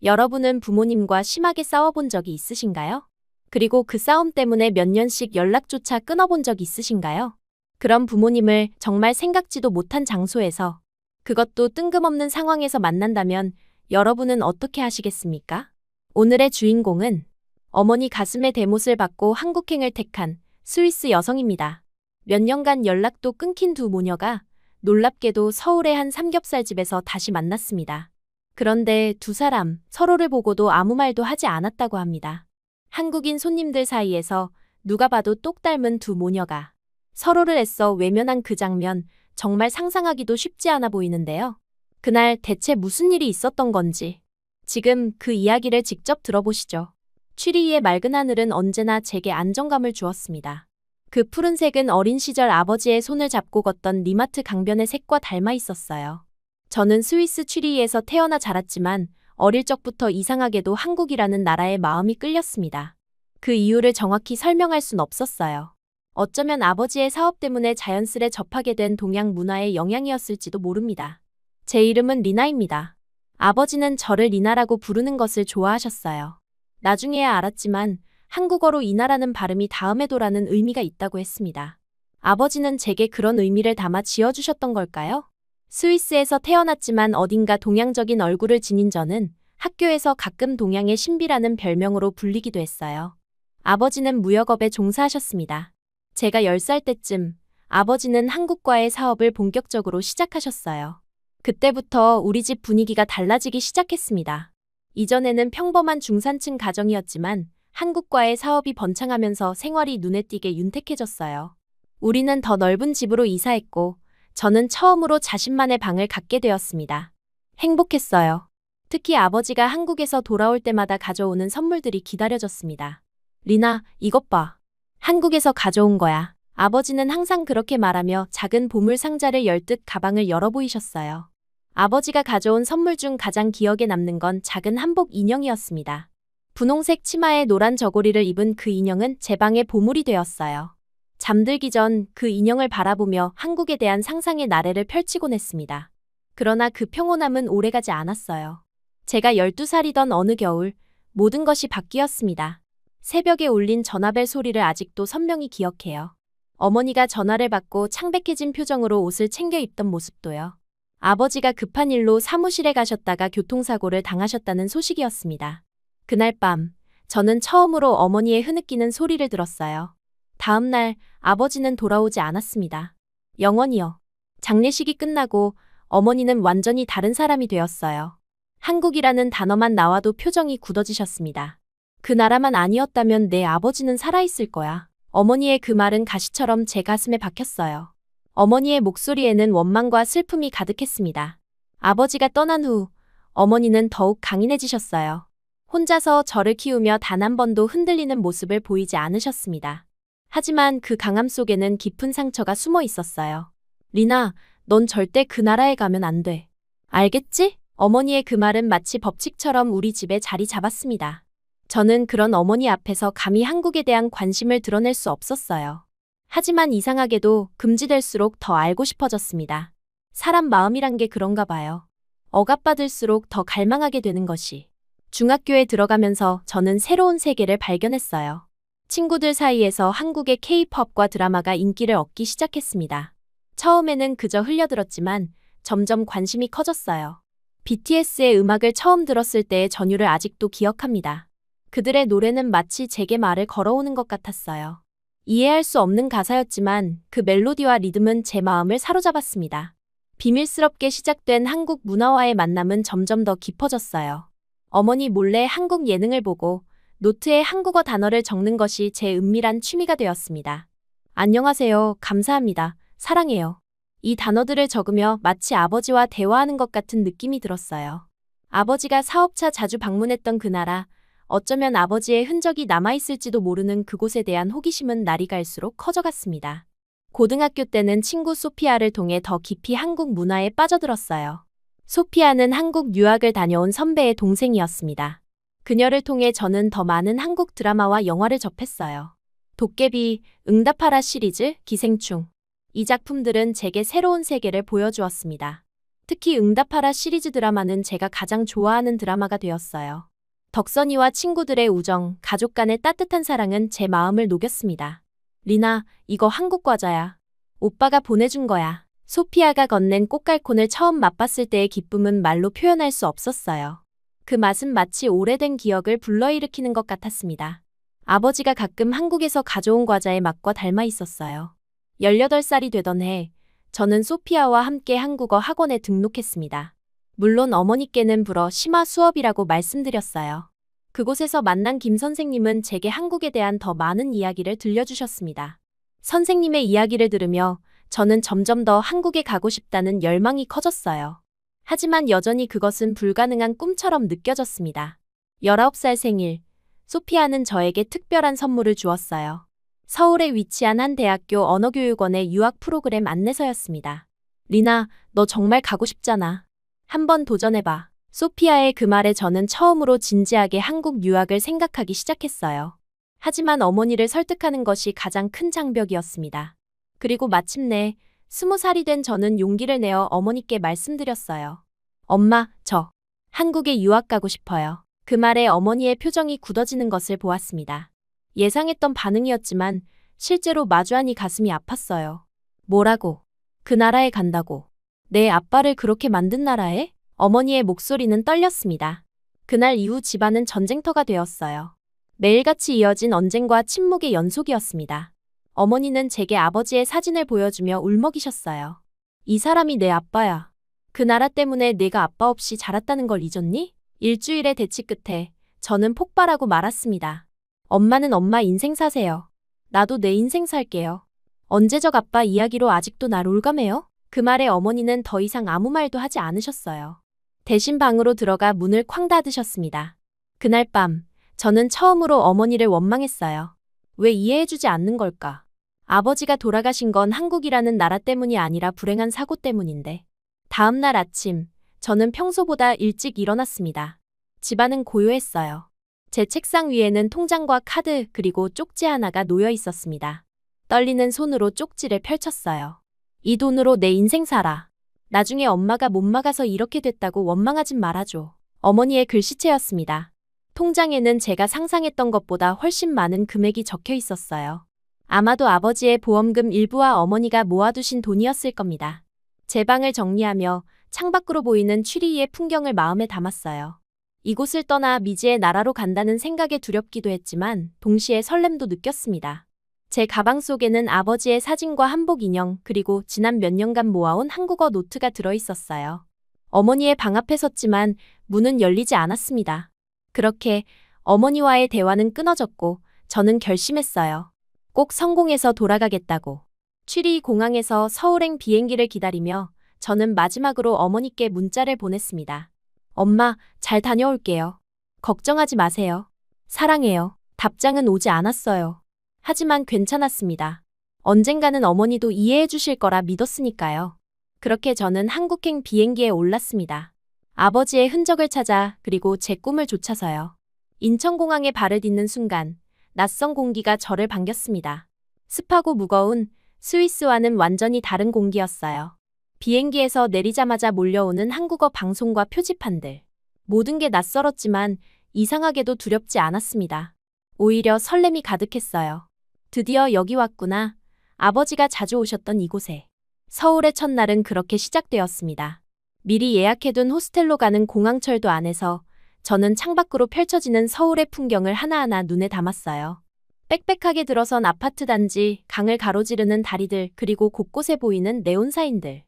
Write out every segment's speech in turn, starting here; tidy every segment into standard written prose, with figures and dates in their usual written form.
여러분은 부모님과 심하게 싸워본 적이 있으신가요? 그리고 그 싸움 때문에 몇 년씩 연락조차 끊어본 적 있으신가요? 그런 부모님을 정말 생각지도 못한 장소에서, 그것도 뜬금없는 상황에서 만난다면 여러분은 어떻게 하시겠습니까? 오늘의 주인공은 어머니 가슴에 대못을 받고 한국행을 택한 스위스 여성입니다. 몇 년간 연락도 끊긴 두 모녀가 놀랍게도 서울의 한 삼겹살집에서 다시 만났습니다. 그런데 두 사람 서로를 보고도 아무 말도 하지 않았다고 합니다. 한국인 손님들 사이에서 누가 봐도 똑 닮은 두 모녀가 서로를 애써 외면한 그 장면, 정말 상상하기도 쉽지 않아 보이는데요. 그날 대체 무슨 일이 있었던 건지 지금 그 이야기를 직접 들어보시죠. 취리히의 맑은 하늘은 언제나 제게 안정감을 주었습니다. 그 푸른색은 어린 시절 아버지의 손을 잡고 걷던 리마트 강변의 색과 닮아 있었어요. 저는 스위스 취리히에서 태어나 자랐지만 어릴 적부터 이상하게도 한국이라는 나라에 마음이 끌렸습니다. 그 이유를 정확히 설명할 순 없었어요. 어쩌면 아버지의 사업 때문에 자연스레 접하게 된 동양 문화의 영향이었을지도 모릅니다. 제 이름은 리나입니다. 아버지는 저를 리나라고 부르는 것을 좋아하셨어요. 나중에야 알았지만 한국어로 이나라는 발음이 다음에도라는 의미가 있다고 했습니다. 아버지는 제게 그런 의미를 담아 지어주셨던 걸까요? 스위스에서 태어났지만 어딘가 동양적인 얼굴을 지닌 저는 학교에서 가끔 동양의 신비라는 별명으로 불리기도 했어요. 아버지는 무역업에 종사하셨습니다. 제가 10살 때쯤 아버지는 한국과의 사업을 본격적으로 시작하셨어요. 그때부터 우리 집 분위기가 달라지기 시작했습니다. 이전에는 평범한 중산층 가정이었지만 한국과의 사업이 번창하면서 생활이 눈에 띄게 윤택해졌어요. 우리는 더 넓은 집으로 이사했고 저는 처음으로 자신만의 방을 갖게 되었습니다. 행복했어요. 특히 아버지가 한국에서 돌아올 때마다 가져오는 선물들이 기다려졌습니다. 리나, 이것 봐. 한국에서 가져온 거야. 아버지는 항상 그렇게 말하며 작은 보물 상자를 열듯 가방을 열어 보이셨어요. 아버지가 가져온 선물 중 가장 기억에 남는 건 작은 한복 인형이었습니다. 분홍색 치마에 노란 저고리를 입은 그 인형은 제 방의 보물이 되었어요. 잠들기 전 그 인형을 바라보며 한국에 대한 상상의 나래를 펼치곤 했습니다. 그러나 그 평온함은 오래가지 않았어요. 제가 12살이던 어느 겨울, 모든 것이 바뀌었습니다. 새벽에 울린 전화벨 소리를 아직도 선명히 기억해요. 어머니가 전화를 받고 창백해진 표정으로 옷을 챙겨 입던 모습도요. 아버지가 급한 일로 사무실에 가셨다가 교통사고를 당하셨다는 소식이었습니다. 그날 밤, 저는 처음으로 어머니의 흐느끼는 소리를 들었어요. 다음 날 아버지는 돌아오지 않았습니다. 영원히요. 장례식이 끝나고 어머니는 완전히 다른 사람이 되었어요. 한국이라는 단어만 나와도 표정이 굳어지셨습니다. 그 나라만 아니었다면 내 아버지는 살아있을 거야. 어머니의 그 말은 가시처럼 제 가슴에 박혔어요. 어머니의 목소리에는 원망과 슬픔이 가득했습니다. 아버지가 떠난 후 어머니는 더욱 강인해지셨어요. 혼자서 저를 키우며 단 한 번도 흔들리는 모습을 보이지 않으셨습니다. 하지만 그 강함 속에는 깊은 상처가 숨어 있었어요. 리나, 넌 절대 그 나라에 가면 안 돼. 알겠지? 어머니의 그 말은 마치 법칙처럼 우리 집에 자리 잡았습니다. 저는 그런 어머니 앞에서 감히 한국에 대한 관심을 드러낼 수 없었어요. 하지만 이상하게도 금지될수록 더 알고 싶어졌습니다. 사람 마음이란 게 그런가 봐요. 억압받을수록 더 갈망하게 되는 것이. 중학교에 들어가면서 저는 새로운 세계를 발견했어요. 친구들 사이에서 한국의 K-팝과 드라마가 인기를 얻기 시작했습니다. 처음에는 그저 흘려들었지만 점점 관심이 커졌어요. BTS의 음악을 처음 들었을 때의 전율을 아직도 기억합니다. 그들의 노래는 마치 제게 말을 걸어오는 것 같았어요. 이해할 수 없는 가사였지만 그 멜로디와 리듬은 제 마음을 사로잡았습니다. 비밀스럽게 시작된 한국 문화와의 만남은 점점 더 깊어졌어요. 어머니 몰래 한국 예능을 보고 노트에 한국어 단어를 적는 것이 제 은밀한 취미가 되었습니다. 안녕하세요, 감사합니다, 사랑해요. 이 단어들을 적으며 마치 아버지와 대화하는 것 같은 느낌이 들었어요. 아버지가 사업차 자주 방문했던 그 나라, 어쩌면 아버지의 흔적이 남아있을지도 모르는 그곳에 대한 호기심은 날이 갈수록 커져갔습니다. 고등학교 때는 친구 소피아를 통해 더 깊이 한국 문화에 빠져들었어요. 소피아는 한국 유학을 다녀온 선배의 동생이었습니다. 그녀를 통해 저는 더 많은 한국 드라마와 영화를 접했어요. 도깨비, 응답하라 시리즈, 기생충. 이 작품들은 제게 새로운 세계를 보여주었습니다. 특히 응답하라 시리즈 드라마는 제가 가장 좋아하는 드라마가 되었어요. 덕선이와 친구들의 우정, 가족 간의 따뜻한 사랑은 제 마음을 녹였습니다. 리나, 이거 한국 과자야. 오빠가 보내준 거야. 소피아가 건넨 꽃갈콘을 처음 맛봤을 때의 기쁨은 말로 표현할 수 없었어요. 그 맛은 마치 오래된 기억을 불러일으키는 것 같았습니다. 아버지가 가끔 한국에서 가져온 과자의 맛과 닮아 있었어요. 18살이 되던 해, 저는 소피아와 함께 한국어 학원에 등록했습니다. 물론 어머니께는 불어 심화 수업이라고 말씀드렸어요. 그곳에서 만난 김 선생님은 제게 한국에 대한 더 많은 이야기를 들려주셨습니다. 선생님의 이야기를 들으며 저는 점점 더 한국에 가고 싶다는 열망이 커졌어요. 하지만 여전히 그것은 불가능한 꿈처럼 느껴졌습니다. 19살 생일, 소피아는 저에게 특별한 선물을 주었어요. 서울에 위치한 한 대학교 언어교육원의 유학 프로그램 안내서였습니다. 리나, 너 정말 가고 싶잖아. 한번 도전해봐. 소피아의 그 말에 저는 처음으로 진지하게 한국 유학을 생각하기 시작했어요. 하지만 어머니를 설득하는 것이 가장 큰 장벽이었습니다. 그리고 마침내 20살이 된 저는 용기를 내어 어머니께 말씀드렸어요. 엄마, 저 한국에 유학 가고 싶어요. 그 말에 어머니의 표정이 굳어지는 것을 보았습니다. 예상했던 반응이었지만 실제로 마주하니 가슴이 아팠어요. 뭐라고? 그 나라에 간다고? 내 아빠를 그렇게 만든 나라에? 어머니의 목소리는 떨렸습니다. 그날 이후 집안은 전쟁터가 되었어요. 매일같이 이어진 언쟁과 침묵의 연속이었습니다. 어머니는 제게 아버지의 사진을 보여주며 울먹이셨어요. 이 사람이 내 아빠야. 그 나라 때문에 내가 아빠 없이 자랐다는 걸 잊었니? 일주일의 대치 끝에 저는 폭발하고 말았습니다. 엄마는 엄마 인생 사세요. 나도 내 인생 살게요. 언제적 아빠 이야기로 아직도 날 올가매요? 그 말에 어머니는 더 이상 아무 말도 하지 않으셨어요. 대신 방으로 들어가 문을 쾅 닫으셨습니다. 그날 밤, 저는 처음으로 어머니를 원망했어요. 왜 이해해주지 않는 걸까? 아버지가 돌아가신 건 한국이라는 나라 때문이 아니라 불행한 사고 때문인데. 다음 날 아침, 저는 평소보다 일찍 일어났습니다. 집안은 고요했어요. 제 책상 위에는 통장과 카드 그리고 쪽지 하나가 놓여 있었습니다. 떨리는 손으로 쪽지를 펼쳤어요. 이 돈으로 내 인생 살아. 나중에 엄마가 못 막아서 이렇게 됐다고 원망하진 말아줘. 어머니의 글씨체였습니다. 통장에는 제가 상상했던 것보다 훨씬 많은 금액이 적혀 있었어요. 아마도 아버지의 보험금 일부와 어머니가 모아두신 돈이었을 겁니다. 제 방을 정리하며 창밖으로 보이는 취리의 풍경을 마음에 담았어요. 이곳을 떠나 미지의 나라로 간다는 생각에 두렵기도 했지만 동시에 설렘도 느꼈습니다. 제 가방 속에는 아버지의 사진과 한복 인형 그리고 지난 몇 년간 모아온 한국어 노트가 들어있었어요. 어머니의 방 앞에 섰지만 문은 열리지 않았습니다. 그렇게 어머니와의 대화는 끊어졌고 저는 결심했어요. 꼭 성공해서 돌아가겠다고. 취리 공항에서 서울행 비행기를 기다리며 저는 마지막으로 어머니께 문자를 보냈습니다. 엄마, 잘 다녀올게요. 걱정하지 마세요. 사랑해요. 답장은 오지 않았어요. 하지만 괜찮았습니다. 언젠가는 어머니도 이해해 주실 거라 믿었으니까요. 그렇게 저는 한국행 비행기에 올랐습니다. 아버지의 흔적을 찾아 그리고 제 꿈을 쫓아서요. 인천공항에 발을 딛는 순간 낯선 공기가 저를 반겼습니다. 습하고 무거운 스위스와는 완전히 다른 공기였어요. 비행기에서 내리자마자 몰려오는 한국어 방송과 표지판들. 모든 게 낯설었지만 이상하게도 두렵지 않았습니다. 오히려 설렘이 가득했어요. 드디어 여기 왔구나. 아버지가 자주 오셨던 이곳에. 서울의 첫날은 그렇게 시작되었습니다. 미리 예약해둔 호스텔로 가는 공항철도 안에서 저는 창밖으로 펼쳐지는 서울의 풍경을 하나하나 눈에 담았어요. 빽빽하게 들어선 아파트 단지, 강을 가로지르는 다리들, 그리고 곳곳에 보이는 네온사인들.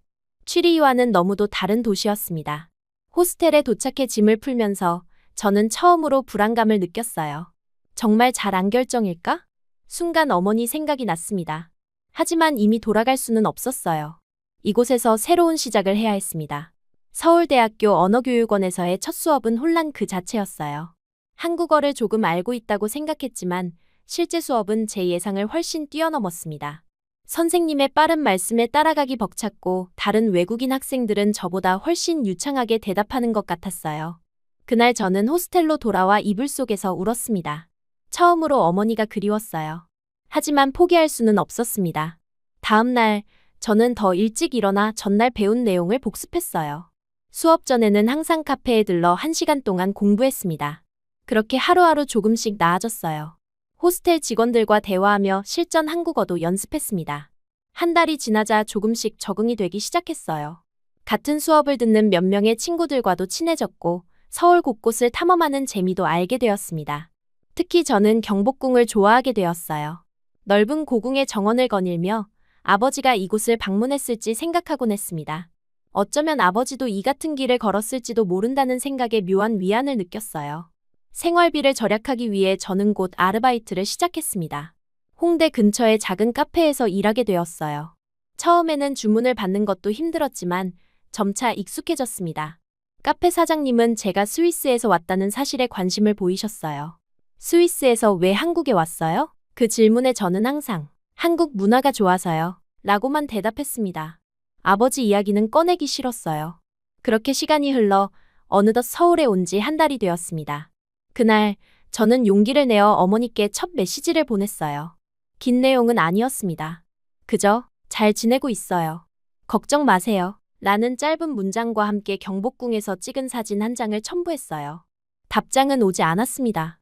취리히와는 너무도 다른 도시였습니다. 호스텔에 도착해 짐을 풀면서 저는 처음으로 불안감을 느꼈어요. 정말 잘 안 결정일까? 순간 어머니 생각이 났습니다. 하지만 이미 돌아갈 수는 없었어요. 이곳에서 새로운 시작을 해야 했습니다. 서울대학교 언어교육원에서의 첫 수업은 혼란 그 자체였어요. 한국어를 조금 알고 있다고 생각했지만 실제 수업은 제 예상을 훨씬 뛰어넘었습니다. 선생님의 빠른 말씀에 따라가기 벅찼고 다른 외국인 학생들은 저보다 훨씬 유창하게 대답하는 것 같았어요. 그날 저는 호스텔로 돌아와 이불 속에서 울었습니다. 처음으로 어머니가 그리웠어요. 하지만 포기할 수는 없었습니다. 다음 날 저는 더 일찍 일어나 전날 배운 내용을 복습했어요. 수업 전에는 항상 카페에 들러 1시간 동안 공부했습니다. 그렇게 하루하루 조금씩 나아졌어요. 호스텔 직원들과 대화하며 실전 한국어도 연습했습니다. 한 달이 지나자 조금씩 적응이 되기 시작했어요. 같은 수업을 듣는 몇 명의 친구들과도 친해졌고 서울 곳곳을 탐험하는 재미도 알게 되었습니다. 특히 저는 경복궁을 좋아하게 되었어요. 넓은 고궁의 정원을 거닐며 아버지가 이곳을 방문했을지 생각하곤 했습니다. 어쩌면 아버지도 이 같은 길을 걸었을지도 모른다는 생각에 묘한 위안을 느꼈어요. 생활비를 절약하기 위해 저는 곧 아르바이트를 시작했습니다. 홍대 근처의 작은 카페에서 일하게 되었어요. 처음에는 주문을 받는 것도 힘들었지만 점차 익숙해졌습니다. 카페 사장님은 제가 스위스에서 왔다는 사실에 관심을 보이셨어요. 스위스에서 왜 한국에 왔어요? 그 질문에 저는 항상 한국 문화가 좋아서요 라고만 대답했습니다. 아버지 이야기는 꺼내기 싫었어요. 그렇게 시간이 흘러 어느덧 서울에 온 지 한 달이 되었습니다. 그날 저는 용기를 내어 어머니께 첫 메시지를 보냈어요. 긴 내용은 아니었습니다. 그저 잘 지내고 있어요. 걱정 마세요. 라는 짧은 문장과 함께 경복궁에서 찍은 사진 한 장을 첨부했어요. 답장은 오지 않았습니다.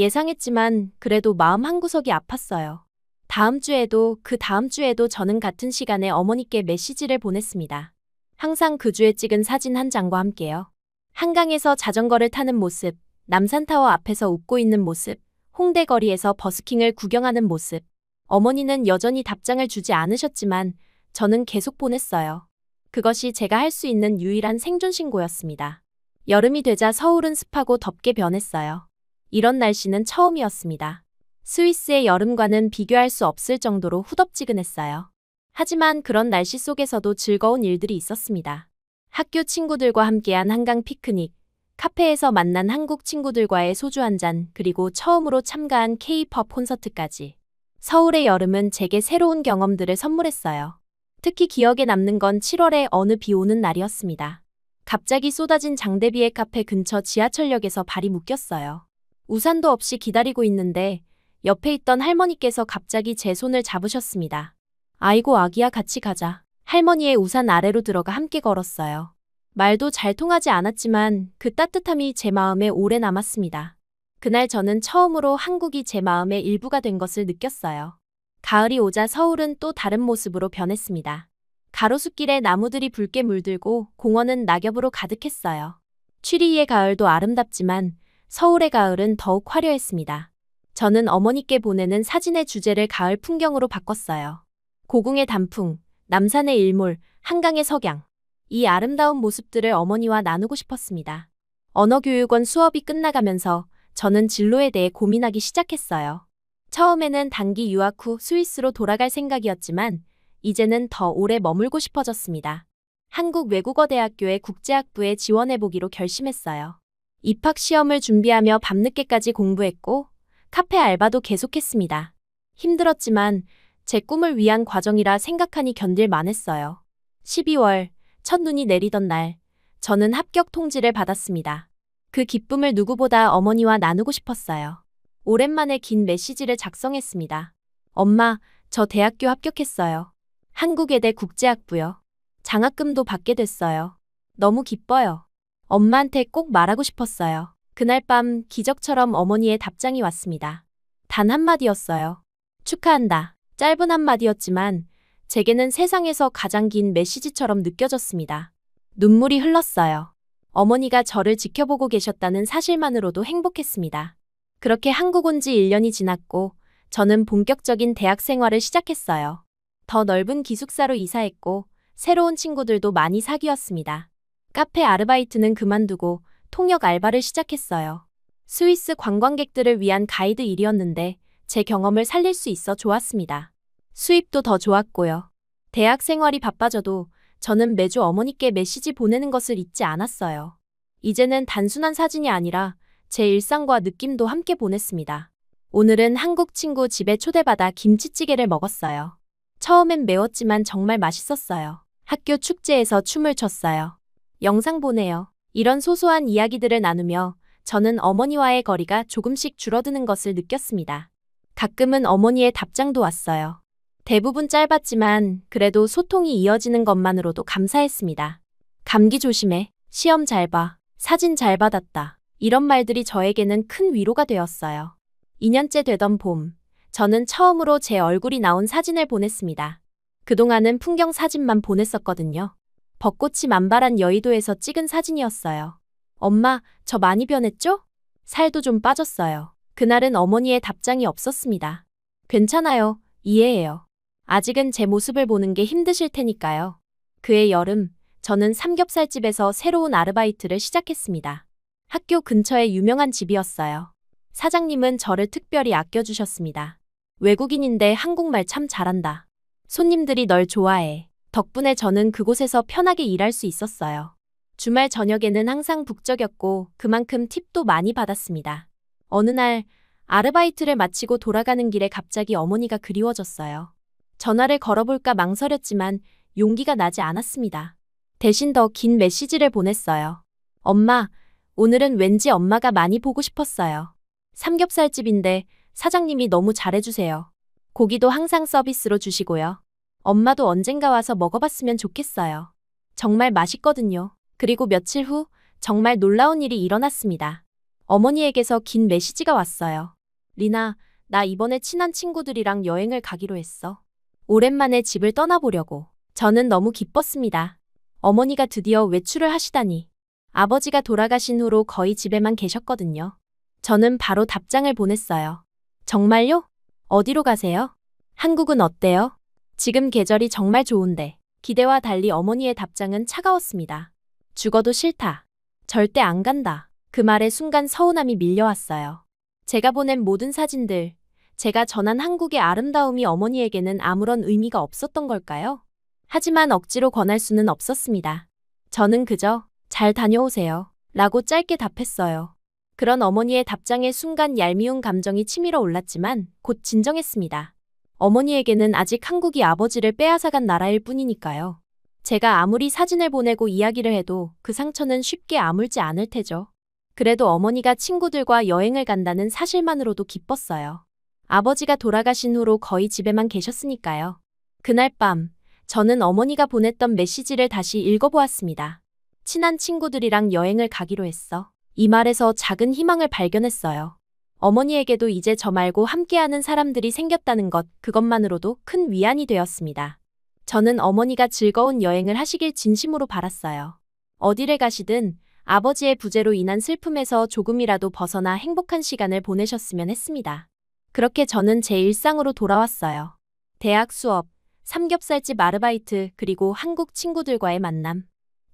예상했지만 그래도 마음 한구석이 아팠어요. 다음 주에도 그 다음 주에도 저는 같은 시간에 어머니께 메시지를 보냈습니다. 항상 그 주에 찍은 사진 한 장과 함께요. 한강에서 자전거를 타는 모습, 남산타워 앞에서 웃고 있는 모습, 홍대 거리에서 버스킹을 구경하는 모습. 어머니는 여전히 답장을 주지 않으셨지만 저는 계속 보냈어요. 그것이 제가 할 수 있는 유일한 생존 신고였습니다. 여름이 되자 서울은 습하고 덥게 변했어요. 이런 날씨는 처음이었습니다. 스위스의 여름과는 비교할 수 없을 정도로 후덥지근했어요. 하지만 그런 날씨 속에서도 즐거운 일들이 있었습니다. 학교 친구들과 함께한 한강 피크닉, 카페에서 만난 한국 친구들과의 소주 한잔, 그리고 처음으로 참가한 K-팝 콘서트까지. 서울의 여름은 제게 새로운 경험들을 선물했어요. 특히 기억에 남는 건 7월의 어느 비 오는 날이었습니다. 갑자기 쏟아진 장대비의 카페 근처 지하철역에서 발이 묶였어요. 우산도 없이 기다리고 있는데 옆에 있던 할머니께서 갑자기 제 손을 잡으셨습니다. 아이고 아기야 같이 가자. 할머니의 우산 아래로 들어가 함께 걸었어요. 말도 잘 통하지 않았지만 그 따뜻함이 제 마음에 오래 남았습니다. 그날 저는 처음으로 한국이 제 마음의 일부가 된 것을 느꼈어요. 가을이 오자 서울은 또 다른 모습으로 변했습니다. 가로수길에 나무들이 붉게 물들고 공원은 낙엽으로 가득했어요. 취리의 가을도 아름답지만 서울의 가을은 더욱 화려했습니다. 저는 어머니께 보내는 사진의 주제를 가을 풍경으로 바꿨어요. 고궁의 단풍, 남산의 일몰, 한강의 석양. 이 아름다운 모습들을 어머니와 나누고 싶었습니다. 언어교육원 수업이 끝나가면서 저는 진로에 대해 고민하기 시작했어요. 처음에는 단기 유학 후 스위스로 돌아갈 생각이었지만 이제는 더 오래 머물고 싶어졌습니다. 한국외국어대학교의 국제학부에 지원해보기로 결심했어요. 입학 시험을 준비하며 밤늦게까지 공부했고 카페 알바도 계속했습니다. 힘들었지만 제 꿈을 위한 과정이라 생각하니 견딜 만했어요. 12월 첫눈이 내리던 날 저는 합격 통지를 받았습니다. 그 기쁨을 누구보다 어머니와 나누고 싶었어요. 오랜만에 긴 메시지를 작성했습니다. 엄마, 저 대학교 합격했어요. 한국외대 국제학부요. 장학금도 받게 됐어요. 너무 기뻐요. 엄마한테 꼭 말하고 싶었어요. 그날 밤 기적처럼 어머니의 답장이 왔습니다. 단 한마디였어요. 축하한다. 짧은 한마디였지만 제게는 세상에서 가장 긴 메시지처럼 느껴졌습니다. 눈물이 흘렀어요. 어머니가 저를 지켜보고 계셨다는 사실만으로도 행복했습니다. 그렇게 한국 온 지 1년이 지났고 저는 본격적인 대학 생활을 시작했어요. 더 넓은 기숙사로 이사했고 새로운 친구들도 많이 사귀었습니다. 카페 아르바이트는 그만두고 통역 알바를 시작했어요. 스위스 관광객들을 위한 가이드 일이었는데 제 경험을 살릴 수 있어 좋았습니다. 수입도 더 좋았고요. 대학 생활이 바빠져도 저는 매주 어머니께 메시지 보내는 것을 잊지 않았어요. 이제는 단순한 사진이 아니라 제 일상과 느낌도 함께 보냈습니다. 오늘은 한국 친구 집에 초대받아 김치찌개를 먹었어요. 처음엔 매웠지만 정말 맛있었어요. 학교 축제에서 춤을 췄어요. 영상 보내요. 이런 소소한 이야기들을 나누며 저는 어머니와의 거리가 조금씩 줄어드는 것을 느꼈습니다. 가끔은 어머니의 답장도 왔어요. 대부분 짧았지만 그래도 소통이 이어지는 것만으로도 감사했습니다. 감기 조심해. 시험 잘 봐. 사진 잘 받았다. 이런 말들이 저에게는 큰 위로가 되었어요. 2년째 되던 봄, 저는 처음으로 제 얼굴이 나온 사진을 보냈습니다. 그동안은 풍경 사진만 보냈었거든요. 벚꽃이 만발한 여의도에서 찍은 사진이었어요. 엄마, 저 많이 변했죠? 살도 좀 빠졌어요. 그날은 어머니의 답장이 없었습니다. 괜찮아요. 이해해요. 아직은 제 모습을 보는 게 힘드실 테니까요. 그해 여름, 저는 삼겹살집에서 새로운 아르바이트를 시작했습니다. 학교 근처에 유명한 집이었어요. 사장님은 저를 특별히 아껴주셨습니다. 외국인인데 한국말 참 잘한다. 손님들이 널 좋아해. 덕분에 저는 그곳에서 편하게 일할 수 있었어요. 주말 저녁에는 항상 북적였고 그만큼 팁도 많이 받았습니다. 어느 날 아르바이트를 마치고 돌아가는 길에 갑자기 어머니가 그리워졌어요. 전화를 걸어볼까 망설였지만 용기가 나지 않았습니다. 대신 더 긴 메시지를 보냈어요. 엄마, 오늘은 왠지 엄마가 많이 보고 싶었어요. 삼겹살집인데 사장님이 너무 잘해주세요. 고기도 항상 서비스로 주시고요. 엄마도 언젠가 와서 먹어봤으면 좋겠어요. 정말 맛있거든요. 그리고 며칠 후 정말 놀라운 일이 일어났습니다. 어머니에게서 긴 메시지가 왔어요. 리나, 나 이번에 친한 친구들이랑 여행을 가기로 했어. 오랜만에 집을 떠나보려고. 저는 너무 기뻤습니다. 어머니가 드디어 외출을 하시다니. 아버지가 돌아가신 후로 거의 집에만 계셨거든요. 저는 바로 답장을 보냈어요. 정말요? 어디로 가세요? 한국은 어때요? 지금 계절이 정말 좋은데. 기대와 달리 어머니의 답장은 차가웠습니다. 죽어도 싫다. 절대 안 간다. 그 말에 순간 서운함이 밀려왔어요. 제가 보낸 모든 사진들, 제가 전한 한국의 아름다움이 어머니에게는 아무런 의미가 없었던 걸까요? 하지만 억지로 권할 수는 없었습니다. 저는 그저 잘 다녀오세요 라고 짧게 답했어요. 그런 어머니의 답장에 순간 얄미운 감정이 치밀어 올랐지만 곧 진정했습니다. 어머니에게는 아직 한국이 아버지를 빼앗아간 나라일 뿐이니까요. 제가 아무리 사진을 보내고 이야기를 해도 그 상처는 쉽게 아물지 않을 테죠. 그래도 어머니가 친구들과 여행을 간다는 사실만으로도 기뻤어요. 아버지가 돌아가신 후로 거의 집에만 계셨으니까요. 그날 밤, 저는 어머니가 보냈던 메시지를 다시 읽어보았습니다. 친한 친구들이랑 여행을 가기로 했어. 이 말에서 작은 희망을 발견했어요. 어머니에게도 이제 저 말고 함께하는 사람들이 생겼다는 것, 그것만으로도 큰 위안이 되었습니다. 저는 어머니가 즐거운 여행을 하시길 진심으로 바랐어요. 어디를 가시든 아버지의 부재로 인한 슬픔에서 조금이라도 벗어나 행복한 시간을 보내셨으면 했습니다. 그렇게 저는 제 일상으로 돌아왔어요. 대학 수업, 삼겹살집 아르바이트, 그리고 한국 친구들과의 만남.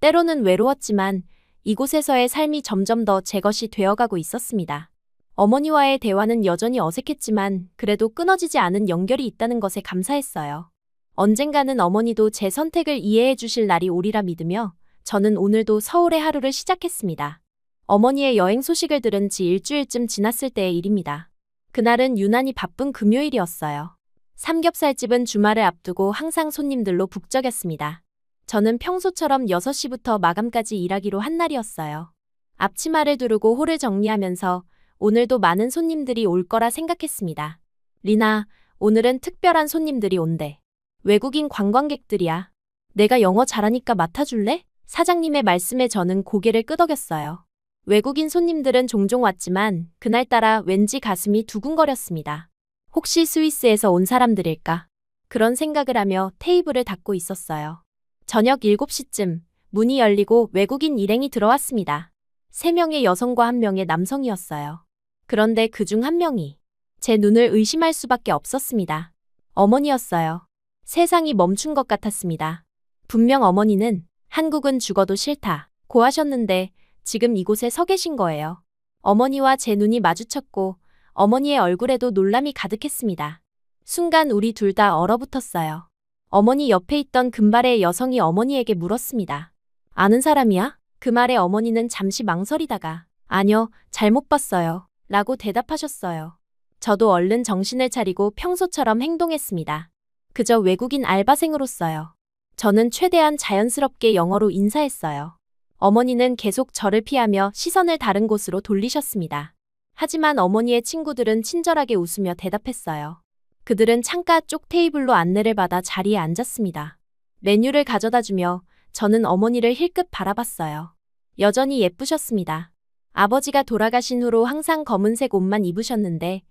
때로는 외로웠지만 이곳에서의 삶이 점점 더 제 것이 되어가고 있었습니다. 어머니와의 대화는 여전히 어색했지만 그래도 끊어지지 않은 연결이 있다는 것에 감사했어요. 언젠가는 어머니도 제 선택을 이해해 주실 날이 오리라 믿으며 저는 오늘도 서울의 하루를 시작했습니다. 어머니의 여행 소식을 들은 지 일주일쯤 지났을 때의 일입니다. 그날은 유난히 바쁜 금요일이었어요. 삼겹살집은 주말을 앞두고 항상 손님들로 북적였습니다. 저는 평소처럼 6시부터 마감까지 일하기로 한 날이었어요. 앞치마를 두르고 홀을 정리하면서 오늘도 많은 손님들이 올 거라 생각했습니다. 리나, 오늘은 특별한 손님들이 온대. 외국인 관광객들이야. 내가 영어 잘하니까 맡아줄래? 사장님의 말씀에 저는 고개를 끄덕였어요. 외국인 손님들은 종종 왔지만 그날따라 왠지 가슴이 두근거렸습니다. 혹시 스위스에서 온 사람들일까? 그런 생각을 하며 테이블을 닫고 있었어요. 저녁 7시쯤 문이 열리고 외국인 일행이 들어왔습니다. 3명의 여성과 1명의 남성이었어요. 그런데 그중 1명이 제 눈을 의심할 수밖에 없었습니다. 어머니였어요. 세상이 멈춘 것 같았습니다. 분명 어머니는 한국은 죽어도 싫다 고 하셨는데 지금 이곳에 서 계신 거예요. 어머니와 제 눈이 마주쳤고 어머니의 얼굴에도 놀람이 가득했습니다. 순간 우리 둘 다 얼어붙었어요. 어머니 옆에 있던 금발의 여성이 어머니에게 물었습니다. 아는 사람이야? 그 말에 어머니는 잠시 망설이다가 아니요, 잘못 봤어요 라고 대답하셨어요. 저도 얼른 정신을 차리고 평소처럼 행동했습니다. 그저 외국인 알바생으로서요. 저는 최대한 자연스럽게 영어로 인사했어요. 어머니는 계속 저를 피하며 시선을 다른 곳으로 돌리셨습니다. 하지만 어머니의 친구들은 친절하게 웃으며 대답했어요. 그들은 창가 쪽 테이블로 안내를 받아 자리에 앉았습니다. 메뉴를 가져다 주며 저는 어머니를 힐끗 바라봤어요. 여전히 예쁘셨습니다. 아버지가 돌아가신 후로 항상 검은색 옷만 입으셨는데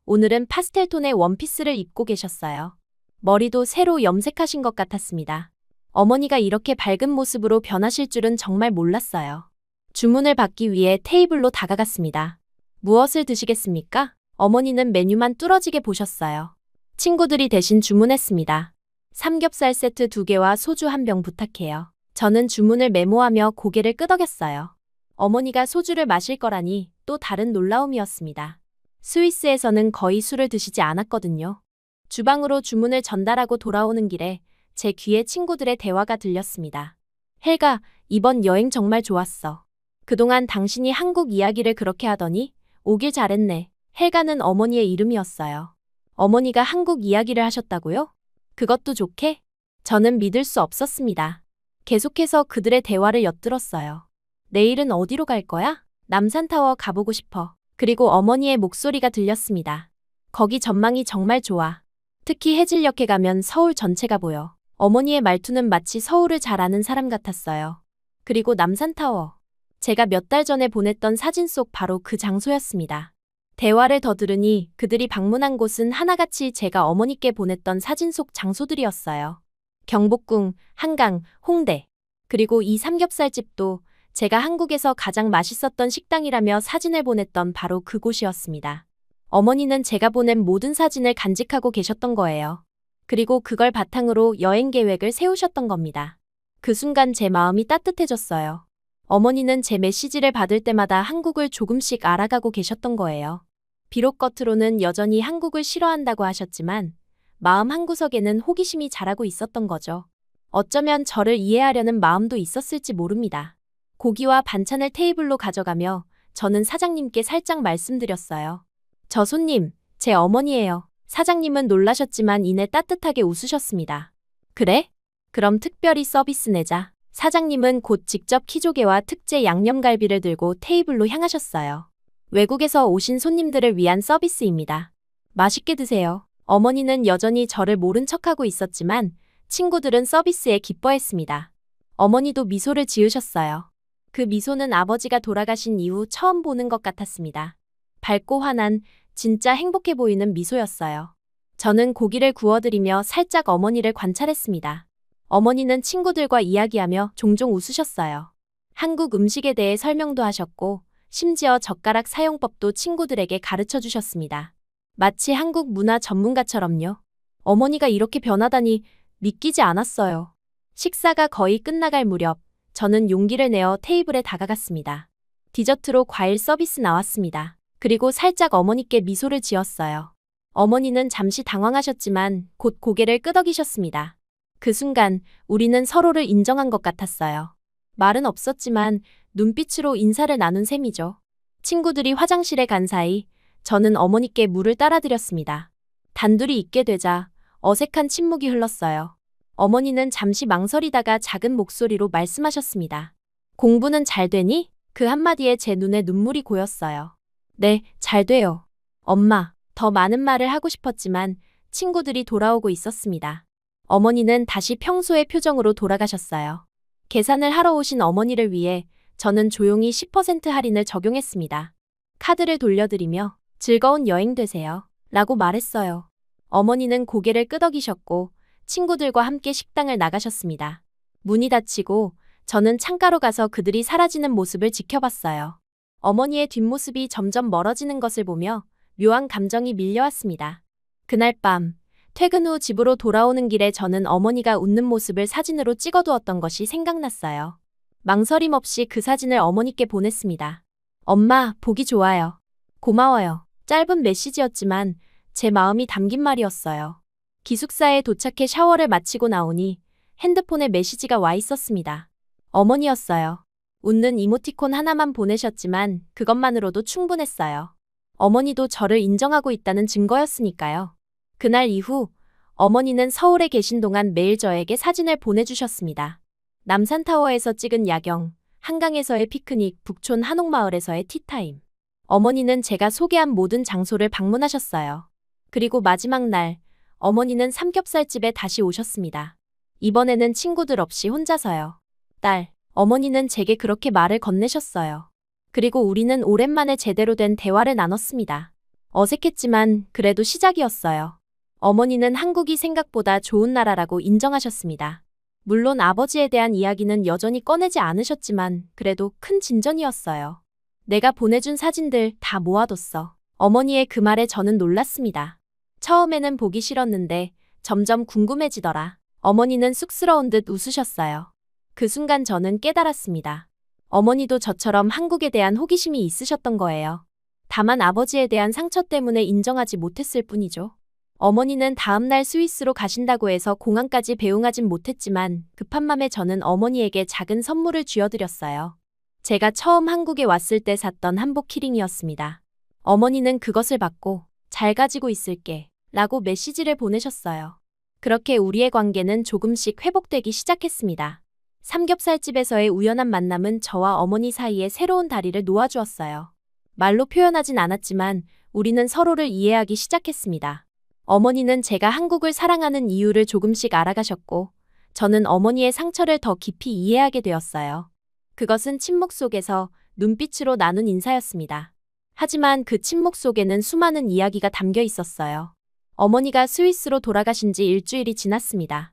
오늘은 파스텔톤의 원피스를 입고 계셨어요. 머리도 새로 염색하신 것 같았습니다. 어머니가 이렇게 밝은 모습으로 변하실 줄은 정말 몰랐어요. 주문을 받기 위해 테이블로 다가갔습니다. 무엇을 드시겠습니까? 어머니는 메뉴만 뚫어지게 보셨어요. 친구들이 대신 주문했습니다. 삼겹살 세트 2개와 소주 1병 부탁해요. 저는 주문을 메모하며 고개를 끄덕였어요. 어머니가 소주를 마실 거라니 또 다른 놀라움이었습니다. 스위스에서는 거의 술을 드시지 않았거든요. 주방으로 주문을 전달하고 돌아오는 길에 제 귀에 친구들의 대화가 들렸습니다. 헬가, 이번 여행 정말 좋았어. 그동안 당신이 한국 이야기를 그렇게 하더니 오길 잘했네. 헬가는 어머니의 이름이었어요. 어머니가 한국 이야기를 하셨다고요? 그것도 좋게? 저는 믿을 수 없었습니다. 계속해서 그들의 대화를 엿들었어요. 내일은 어디로 갈 거야? 남산타워 가보고 싶어. 그리고 어머니의 목소리가 들렸습니다. 거기 전망이 정말 좋아. 특히 해질녘에 가면 서울 전체가 보여. 어머니의 말투는 마치 서울을 잘 아는 사람 같았어요. 그리고 남산타워. 제가 몇 달 전에 보냈던 사진 속 바로 그 장소였습니다. 대화를 더 들으니 그들이 방문한 곳은 하나같이 제가 어머니께 보냈던 사진 속 장소들이었어요. 경복궁, 한강, 홍대. 그리고 이 삼겹살집도 제가 한국에서 가장 맛있었던 식당이라며 사진을 보냈던 바로 그곳이었습니다. 어머니는 제가 보낸 모든 사진을 간직하고 계셨던 거예요. 그리고 그걸 바탕으로 여행 계획을 세우셨던 겁니다. 그 순간 제 마음이 따뜻해졌어요. 어머니는 제 메시지를 받을 때마다 한국을 조금씩 알아가고 계셨던 거예요. 비록 겉으로는 여전히 한국을 싫어한다고 하셨지만 마음 한구석에는 호기심이 자라고 있었던 거죠. 어쩌면 저를 이해하려는 마음도 있었을지 모릅니다. 고기와 반찬을 테이블로 가져가며 저는 사장님께 살짝 말씀드렸어요. 저 손님, 제 어머니예요. 사장님은 놀라셨지만 이내 따뜻하게 웃으셨습니다. 그래? 그럼 특별히 서비스 내자. 사장님은 곧 직접 키조개와 특제 양념갈비를 들고 테이블로 향하셨어요. 외국에서 오신 손님들을 위한 서비스입니다. 맛있게 드세요. 어머니는 여전히 저를 모른 척하고 있었지만 친구들은 서비스에 기뻐했습니다. 어머니도 미소를 지으셨어요. 그 미소는 아버지가 돌아가신 이후 처음 보는 것 같았습니다. 밝고 환한, 진짜 행복해 보이는 미소였어요. 저는 고기를 구워드리며 살짝 어머니를 관찰했습니다. 어머니는 친구들과 이야기하며 종종 웃으셨어요. 한국 음식에 대해 설명도 하셨고 심지어 젓가락 사용법도 친구들에게 가르쳐 주셨습니다. 마치 한국 문화 전문가처럼요. 어머니가 이렇게 변하다니 믿기지 않았어요. 식사가 거의 끝나갈 무렵 저는 용기를 내어 테이블에 다가갔습니다. 디저트로 과일 서비스 나왔습니다. 그리고 살짝 어머니께 미소를 지었어요. 어머니는 잠시 당황하셨지만 곧 고개를 끄덕이셨습니다. 그 순간 우리는 서로를 인정한 것 같았어요. 말은 없었지만 눈빛으로 인사를 나눈 셈이죠. 친구들이 화장실에 간 사이 저는 어머니께 물을 따라드렸습니다. 단둘이 있게 되자 어색한 침묵이 흘렀어요. 어머니는 잠시 망설이다가 작은 목소리로 말씀하셨습니다. 공부는 잘 되니? 그 한마디에 제 눈에 눈물이 고였어요. 네, 잘 돼요. 엄마, 더 많은 말을 하고 싶었지만 친구들이 돌아오고 있었습니다. 어머니는 다시 평소의 표정으로 돌아가셨어요. 계산을 하러 오신 어머니를 위해 저는 조용히 10% 할인을 적용했습니다. 카드를 돌려드리며 즐거운 여행 되세요. 라고 말했어요. 어머니는 고개를 끄덕이셨고 친구들과 함께 식당을 나가셨습니다. 문이 닫히고 저는 창가로 가서 그들이 사라지는 모습을 지켜봤어요. 어머니의 뒷모습이 점점 멀어지는 것을 보며 묘한 감정이 밀려왔습니다. 그날 밤 퇴근 후 집으로 돌아오는 길에 저는 어머니가 웃는 모습을 사진으로 찍어두었던 것이 생각났어요. 망설임 없이 그 사진을 어머니께 보냈습니다. 엄마, 보기 좋아요. 고마워요. 짧은 메시지였지만 제 마음이 담긴 말이었어요. 기숙사에 도착해 샤워를 마치고 나오니 핸드폰에 메시지가 와 있었습니다. 어머니였어요. 웃는 이모티콘 하나만 보내셨지만 그것만으로도 충분했어요. 어머니도 저를 인정하고 있다는 증거였으니까요. 그날 이후 어머니는 서울에 계신 동안 매일 저에게 사진을 보내주셨습니다. 남산타워에서 찍은 야경, 한강에서의 피크닉, 북촌 한옥마을에서의 티타임. 어머니는 제가 소개한 모든 장소를 방문하셨어요. 그리고 마지막 날, 어머니는 삼겹살집에 다시 오셨습니다. 이번에는 친구들 없이 혼자서요. 딸, 어머니는 제게 그렇게 말을 건네셨어요. 그리고 우리는 오랜만에 제대로 된 대화를 나눴습니다. 어색했지만 그래도 시작이었어요. 어머니는 한국이 생각보다 좋은 나라라고 인정하셨습니다. 물론 아버지에 대한 이야기는 여전히 꺼내지 않으셨지만 그래도 큰 진전이었어요. 내가 보내준 사진들 다 모아뒀어. 어머니의 그 말에 저는 놀랐습니다. 처음에는 보기 싫었는데 점점 궁금해지더라. 어머니는 쑥스러운 듯 웃으셨어요. 그 순간 저는 깨달았습니다. 어머니도 저처럼 한국에 대한 호기심이 있으셨던 거예요. 다만 아버지에 대한 상처 때문에 인정하지 못했을 뿐이죠. 어머니는 다음날 스위스로 가신다고 해서 공항까지 배웅하진 못했지만 급한 맘에 저는 어머니에게 작은 선물을 쥐어드렸어요. 제가 처음 한국에 왔을 때 샀던 한복 키링이었습니다. 어머니는 그것을 받고 잘 가지고 있을게 라고 메시지를 보내셨어요. 그렇게 우리의 관계는 조금씩 회복되기 시작했습니다. 삼겹살집에서의 우연한 만남은 저와 어머니 사이에 새로운 다리를 놓아주었어요. 말로 표현하진 않았지만 우리는 서로를 이해하기 시작했습니다. 어머니는 제가 한국을 사랑하는 이유를 조금씩 알아가셨고 저는 어머니의 상처를 더 깊이 이해하게 되었어요. 그것은 침묵 속에서 눈빛으로 나눈 인사였습니다. 하지만 그 침묵 속에는 수많은 이야기가 담겨 있었어요. 어머니가 스위스로 돌아가신 지 일주일이 지났습니다.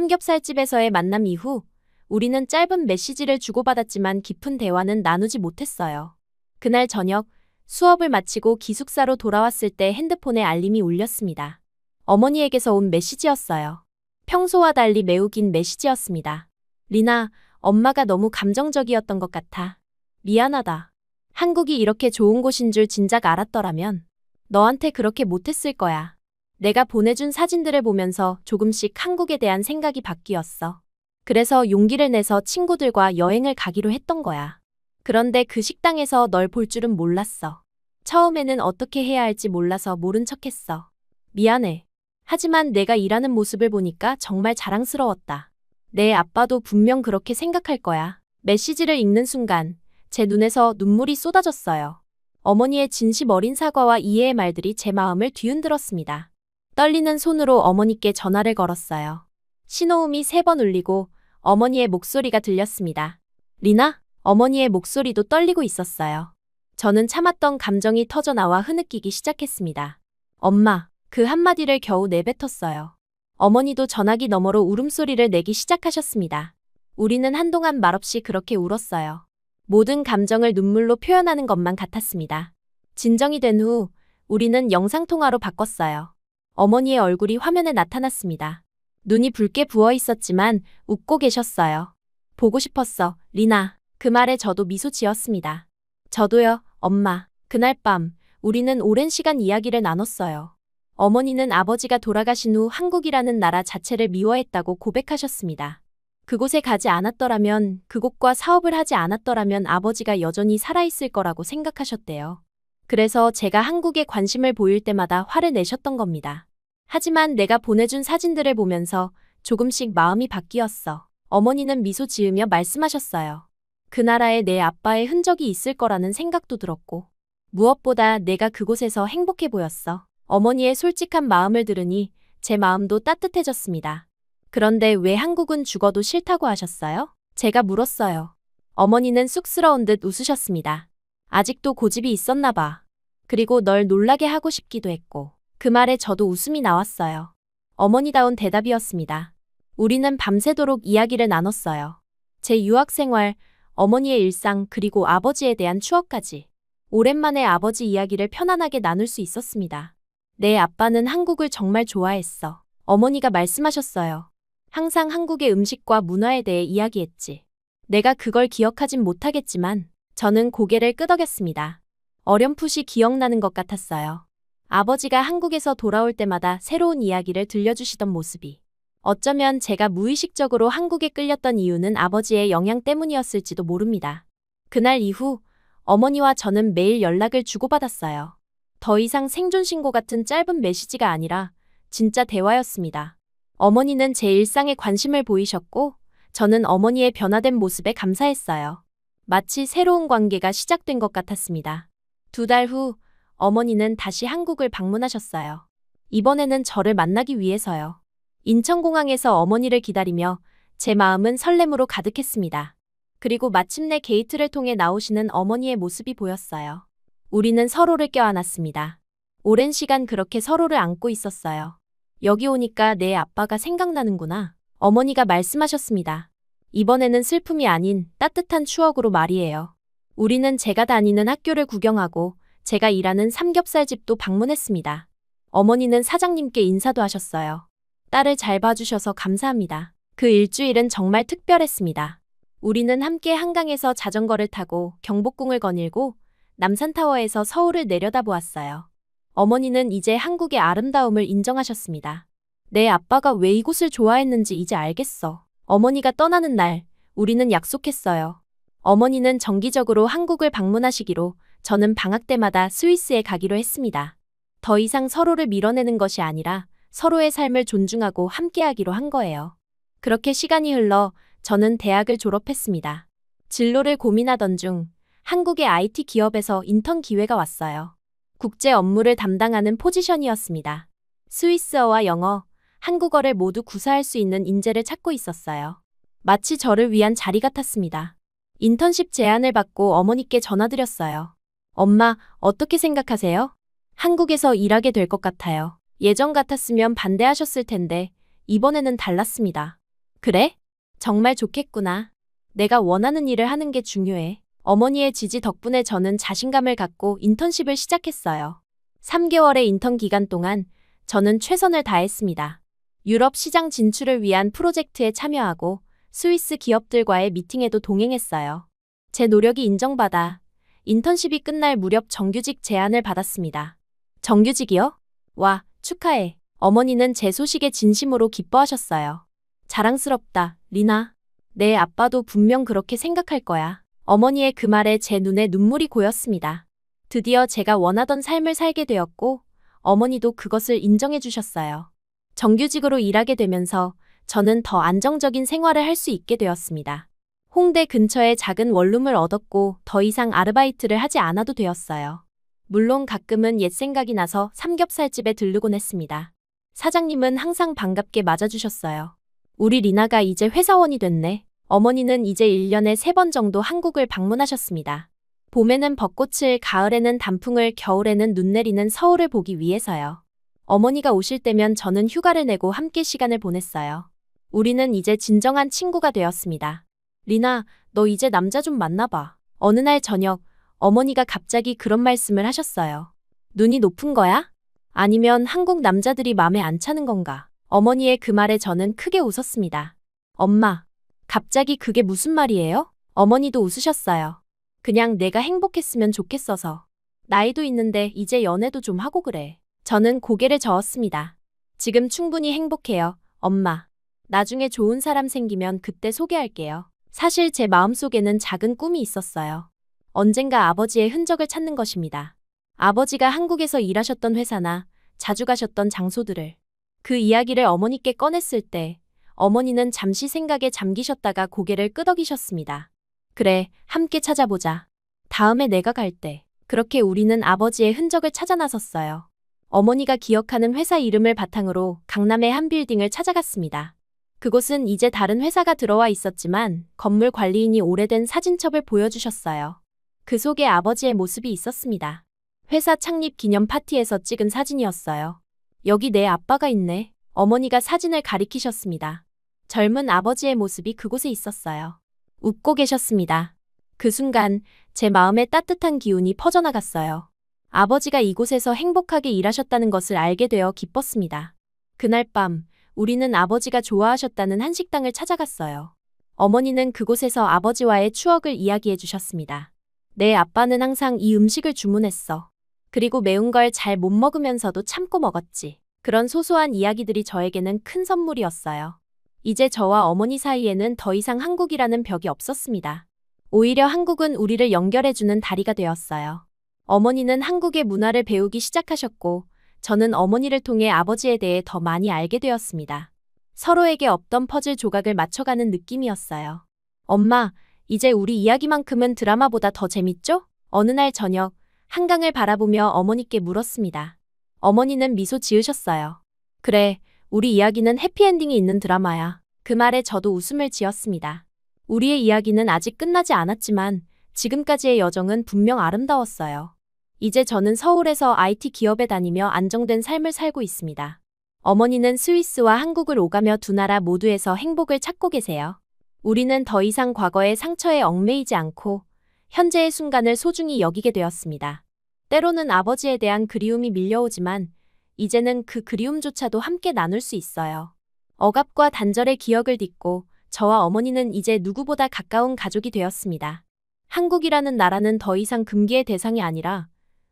삼겹살집에서의 만남 이후 우리는 짧은 메시지를 주고받았지만 깊은 대화는 나누지 못했어요. 그날 저녁 수업을 마치고 기숙사로 돌아왔을 때 핸드폰에 알림이 울렸습니다. 어머니에게서 온 메시지였어요. 평소와 달리 매우 긴 메시지였습니다. 리나, 엄마가 너무 감정적이었던 것 같아. 미안하다. 한국이 이렇게 좋은 곳인 줄 진작 알았더라면 너한테 그렇게 못했을 거야. 내가 보내준 사진들을 보면서 조금씩 한국에 대한 생각이 바뀌었어. 그래서 용기를 내서 친구들과 여행을 가기로 했던 거야. 그런데 그 식당에서 널 볼 줄은 몰랐어. 처음에는 어떻게 해야 할지 몰라서 모른 척했어. 미안해. 하지만 내가 일하는 모습을 보니까 정말 자랑스러웠다. 내 아빠도 분명 그렇게 생각할 거야. 메시지를 읽는 순간 제 눈에서 눈물이 쏟아졌어요. 어머니의 진심 어린 사과와 이해의 말들이 제 마음을 뒤흔들었습니다. 떨리는 손으로 어머니께 전화를 걸었어요. 신호음이 3번 울리고 어머니의 목소리가 들렸습니다. 리나? 어머니의 목소리도 떨리고 있었어요. 저는 참았던 감정이 터져나와 흐느끼기 시작했습니다. 엄마, 그 한마디를 겨우 내뱉었어요. 어머니도 전화기 너머로 울음소리를 내기 시작하셨습니다. 우리는 한동안 말없이 그렇게 울었어요. 모든 감정을 눈물로 표현하는 것만 같았습니다. 진정이 된 후 우리는 영상통화로 바꿨어요. 어머니의 얼굴이 화면에 나타났습니다. 눈이 붉게 부어 있었지만 웃고 계셨어요. 보고 싶었어, 리나. 그 말에 저도 미소 지었습니다. 저도요, 엄마. 그날 밤 우리는 오랜 시간 이야기를 나눴어요. 어머니는 아버지가 돌아가신 후 한국이라는 나라 자체를 미워했다고 고백하셨습니다. 그곳에 가지 않았더라면, 그곳과 사업을 하지 않았더라면 아버지가 여전히 살아있을 거라고 생각하셨대요. 그래서 제가 한국에 관심을 보일 때마다 화를 내셨던 겁니다. 하지만 내가 보내준 사진들을 보면서 조금씩 마음이 바뀌었어. 어머니는 미소 지으며 말씀하셨어요. 그 나라에 내 아빠의 흔적이 있을 거라는 생각도 들었고, 무엇보다 내가 그곳에서 행복해 보였어. 어머니의 솔직한 마음을 들으니 제 마음도 따뜻해졌습니다. 그런데 왜 한국은 죽어도 싫다고 하셨어요? 제가 물었어요. 어머니는 쑥스러운 듯 웃으셨습니다. 아직도 고집이 있었나 봐. 그리고 널 놀라게 하고 싶기도 했고. 그 말에 저도 웃음이 나왔어요. 어머니다운 대답이었습니다. 우리는 밤새도록 이야기를 나눴어요. 제 유학 생활, 어머니의 일상, 그리고 아버지에 대한 추억까지. 오랜만에 아버지 이야기를 편안하게 나눌 수 있었습니다. 내 아빠는 한국을 정말 좋아했어. 어머니가 말씀하셨어요. 항상 한국의 음식과 문화에 대해 이야기했지. 내가 그걸 기억하진 못하겠지만 저는 고개를 끄덕였습니다. 어렴풋이 기억나는 것 같았어요. 아버지가 한국에서 돌아올 때마다 새로운 이야기를 들려주시던 모습이. 어쩌면 제가 무의식적으로 한국에 끌렸던 이유는 아버지의 영향 때문이었을지도 모릅니다. 그날 이후 어머니와 저는 매일 연락을 주고받았어요. 더 이상 생존 신고 같은 짧은 메시지가 아니라 진짜 대화였습니다. 어머니는 제 일상에 관심을 보이셨고 저는 어머니의 변화된 모습에 감사했어요. 마치 새로운 관계가 시작된 것 같았습니다. 2달 후 어머니는 다시 한국을 방문하셨어요. 이번에는 저를 만나기 위해서요. 인천공항에서 어머니를 기다리며 제 마음은 설렘으로 가득했습니다. 그리고 마침내 게이트를 통해 나오시는 어머니의 모습이 보였어요. 우리는 서로를 껴안았습니다. 오랜 시간 그렇게 서로를 안고 있었어요. 여기 오니까 내 아빠가 생각나는구나. 어머니가 말씀하셨습니다. 이번에는 슬픔이 아닌 따뜻한 추억으로 말이에요. 우리는 제가 다니는 학교를 구경하고 제가 일하는 삼겹살집도 방문했습니다. 어머니는 사장님께 인사도 하셨어요. 딸을 잘 봐주셔서 감사합니다. 그 일주일은 정말 특별했습니다. 우리는 함께 한강에서 자전거를 타고 경복궁을 거닐고 남산타워에서 서울을 내려다보았어요. 어머니는 이제 한국의 아름다움을 인정하셨습니다. 내 아빠가 왜 이곳을 좋아했는지 이제 알겠어. 어머니가 떠나는 날, 우리는 약속했어요. 어머니는 정기적으로 한국을 방문하시기로, 저는 방학 때마다 스위스에 가기로 했습니다. 더 이상 서로를 밀어내는 것이 아니라 서로의 삶을 존중하고 함께하기로 한 거예요. 그렇게 시간이 흘러 저는 대학을 졸업했습니다. 진로를 고민하던 중 한국의 IT 기업에서 인턴 기회가 왔어요. 국제 업무를 담당하는 포지션이었습니다. 스위스어와 영어, 한국어를 모두 구사할 수 있는 인재를 찾고 있었어요. 마치 저를 위한 자리 같았습니다. 인턴십 제안을 받고 어머니께 전화드렸어요. 엄마, 어떻게 생각하세요? 한국에서 일하게 될 것 같아요. 예전 같았으면 반대하셨을 텐데 이번에는 달랐습니다. 그래? 정말 좋겠구나. 내가 원하는 일을 하는 게 중요해. 어머니의 지지 덕분에 저는 자신감을 갖고 인턴십을 시작했어요. 3개월의 인턴 기간 동안 저는 최선을 다했습니다. 유럽 시장 진출을 위한 프로젝트에 참여하고 스위스 기업들과의 미팅에도 동행했어요. 제 노력이 인정받아 인턴십이 끝날 무렵 정규직 제안을 받았습니다. 정규직이요? 와, 축하해. 어머니는 제 소식에 진심으로 기뻐하셨어요. 자랑스럽다, 리나. 내 아빠도 분명 그렇게 생각할 거야. 어머니의 그 말에 제 눈에 눈물이 고였습니다. 드디어 제가 원하던 삶을 살게 되었고 어머니도 그것을 인정해 주셨어요. 정규직으로 일하게 되면서 저는 더 안정적인 생활을 할 수 있게 되었습니다. 홍대 근처에 작은 원룸을 얻었고 더 이상 아르바이트를 하지 않아도 되었어요. 물론 가끔은 옛 생각이 나서 삼겹살집에 들르곤 했습니다. 사장님은 항상 반갑게 맞아주셨어요. 우리 리나가 이제 회사원이 됐네. 어머니는 이제 1년에 3번 정도 한국을 방문하셨습니다. 봄에는 벚꽃을, 가을에는 단풍을, 겨울에는 눈 내리는 서울을 보기 위해서요. 어머니가 오실 때면 저는 휴가를 내고 함께 시간을 보냈어요. 우리는 이제 진정한 친구가 되었습니다. 리나, 너 이제 남자 좀 만나봐. 어느 날 저녁, 어머니가 갑자기 그런 말씀을 하셨어요. 눈이 높은 거야? 아니면 한국 남자들이 맘에 안 차는 건가? 어머니의 그 말에 저는 크게 웃었습니다. 엄마, 갑자기 그게 무슨 말이에요? 어머니도 웃으셨어요. 그냥 내가 행복했으면 좋겠어서. 나이도 있는데 이제 연애도 좀 하고 그래. 저는 고개를 저었습니다. 지금 충분히 행복해요, 엄마. 나중에 좋은 사람 생기면 그때 소개할게요. 사실 제 마음속에는 작은 꿈이 있었어요. 언젠가 아버지의 흔적을 찾는 것입니다. 아버지가 한국에서 일하셨던 회사나 자주 가셨던 장소들을. 그 이야기를 어머니께 꺼냈을 때 어머니는 잠시 생각에 잠기셨다가 고개를 끄덕이셨습니다. 그래, 함께 찾아보자. 다음에 내가 갈 때. 그렇게 우리는 아버지의 흔적을 찾아 나섰어요. 어머니가 기억하는 회사 이름을 바탕으로 강남의 한 빌딩을 찾아갔습니다. 그곳은 이제 다른 회사가 들어와 있었지만 건물 관리인이 오래된 사진첩을 보여주셨어요. 그 속에 아버지의 모습이 있었습니다. 회사 창립 기념 파티에서 찍은 사진이었어요. 여기 내 아빠가 있네. 어머니가 사진을 가리키셨습니다. 젊은 아버지의 모습이 그곳에 있었어요. 웃고 계셨습니다. 그 순간 제 마음에 따뜻한 기운이 퍼져나갔어요. 아버지가 이곳에서 행복하게 일하셨다는 것을 알게 되어 기뻤습니다. 그날 밤 우리는 아버지가 좋아하셨다는 한식당을 찾아갔어요. 어머니는 그곳에서 아버지와의 추억을 이야기해 주셨습니다. 내 아빠는 항상 이 음식을 주문했어. 그리고 매운 걸 잘 못 먹으면서도 참고 먹었지. 그런 소소한 이야기들이 저에게는 큰 선물이었어요. 이제 저와 어머니 사이에는 더 이상 한국이라는 벽이 없었습니다. 오히려 한국은 우리를 연결해주는 다리가 되었어요. 어머니는 한국의 문화를 배우기 시작하셨고 저는 어머니를 통해 아버지에 대해 더 많이 알게 되었습니다. 서로에게 없던 퍼즐 조각을 맞춰가는 느낌이었어요. 엄마, 이제 우리 이야기만큼은 드라마보다 더 재밌죠? 어느 날 저녁, 한강을 바라보며 어머니께 물었습니다. 어머니는 미소 지으셨어요. 그래, 우리 이야기는 해피엔딩이 있는 드라마야. 그 말에 저도 웃음을 지었습니다. 우리의 이야기는 아직 끝나지 않았지만 지금까지의 여정은 분명 아름다웠어요. 이제 저는 서울에서 IT 기업에 다니며 안정된 삶을 살고 있습니다. 어머니는 스위스와 한국을 오가며 두 나라 모두에서 행복을 찾고 계세요. 우리는 더 이상 과거의 상처에 얽매이지 않고 현재의 순간을 소중히 여기게 되었습니다. 때로는 아버지에 대한 그리움이 밀려오지만 이제는 그 그리움조차도 함께 나눌 수 있어요. 억압과 단절의 기억을 딛고 저와 어머니는 이제 누구보다 가까운 가족이 되었습니다. 한국이라는 나라는 더 이상 금기의 대상이 아니라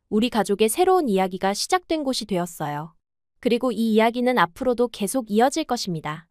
우리 가족의 새로운 이야기가 시작된 곳이 되었어요. 그리고 이 이야기는 앞으로도 계속 이어질 것입니다.